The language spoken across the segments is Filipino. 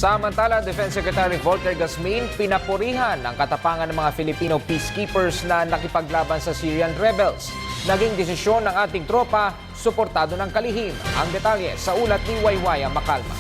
Samantala, Defense Secretary Volker Gasmin pinapurihan ang katapangan ng mga Filipino peacekeepers na nakipaglaban sa Syrian rebels. Naging desisyon ng ating tropa, suportado ng kalihim. Ang detalye sa ulat ni Waywaya Macalma.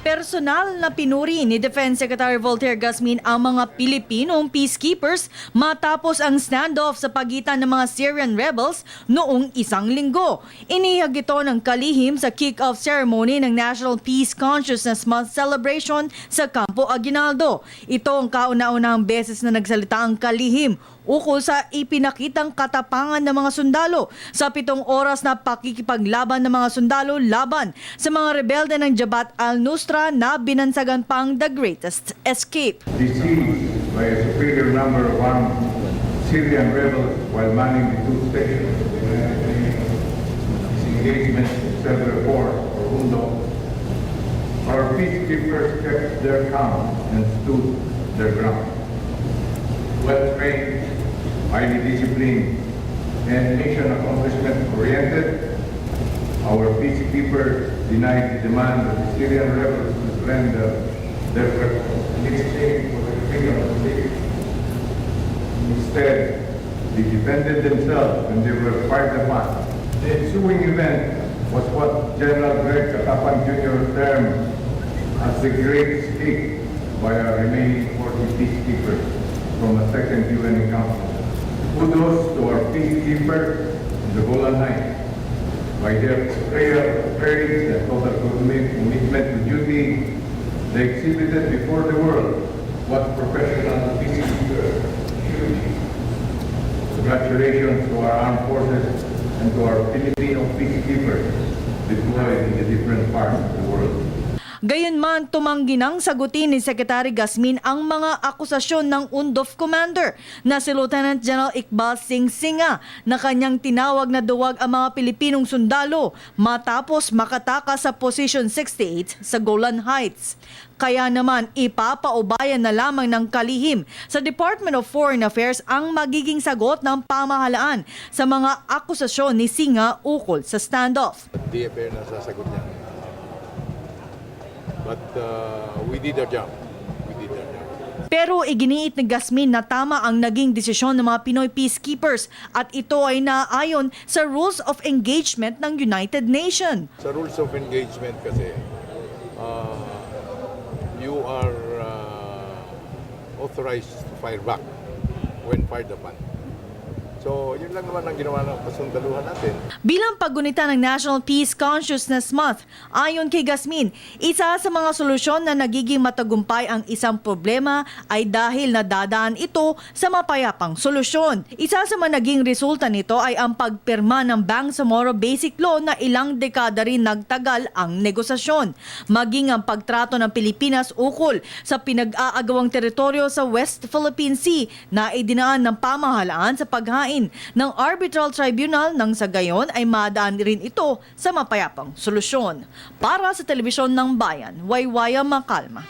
Personal na pinuri ni Defense Secretary Volker Gasmin ang mga Pilipinong peacekeepers matapos ang standoff sa pagitan ng mga Syrian rebels noong isang linggo. Inihag ito ng kalihim sa kick-off ceremony ng National Peace Consciousness Month celebration sa Campo Aguinaldo. Ito ang kauna-unahang beses na nagsalita ang kalihim ukol sa ipinakitang katapangan ng mga sundalo sa 7 oras na pakikipaglaban ng mga sundalo laban sa mga rebelde ng Jabhat al-Nusra na binansagan pang the greatest escape. Deceived by a superior number of armed Syrian rebels while manning the two stations of the United Nations disengagement of several force or UNDO, our peacekeepers kept their calm and stood their ground. Well-trained, highly disciplined, and mission accomplishment-oriented, our peacekeepers denied the demand of the Syrian rebels to surrender their weapons in exchange for the freedom of living. Instead, they defended themselves when they were fired upon. The ensuing event was what General Greg Catapan Jr. termed as the Great Escape by our remaining 40 peacekeepers from a second UN encounter. Kudos to our peacekeepers in the Golan Heights. By their courage and total commitment to duty, they exhibited before the world what professional peacekeepers should be. Congratulations to our armed forces and to our Filipino peacekeepers deployed in the different parts of the world. Gayunman, tumanggi nang sagutin ni Secretary Gasmin ang mga akusasyon ng UNDOF commander na si Lieutenant General Iqbal Singh Singa na kanyang tinawag na duwag ang mga Pilipinong sundalo matapos makatakas sa Position 68 sa Golan Heights. Kaya naman ipapaubayan na lamang ng kalihim sa Department of Foreign Affairs ang magiging sagot ng pamahalaan sa mga akusasyon ni Singa ukol sa standoff. DFA na sasagot niya. But we did our job. Pero iginiit ni Gasmin na tama ang naging desisyon ng mga Pinoy peacekeepers at ito ay naayon sa Rules of Engagement ng United Nations. Sa rules of engagement kasi, you are authorized to fire back when fired upon. So, yun lang naman ang ginawa ng pasundaluhan natin. Bilang paggunita ng National Peace Consciousness Month, ayon kay Gasmin, isa sa mga solusyon na nagiging matagumpay ang isang problema ay dahil nadadaan ito sa mapayapang solusyon. Isa sa mga naging resulta nito ay ang pagpirma ng Bangsamoro Basic Law na ilang dekada rin nagtagal ang negosasyon. Maging ang pagtrato ng Pilipinas ukol sa pinag-aagawang teritoryo sa West Philippine Sea na idinaan ng pamahalaan sa paghain ng arbitral tribunal nang sa gayon ay madaan rin ito sa mapayapang solusyon. Para sa Telebisyon ng Bayan, Waywaya Macalma.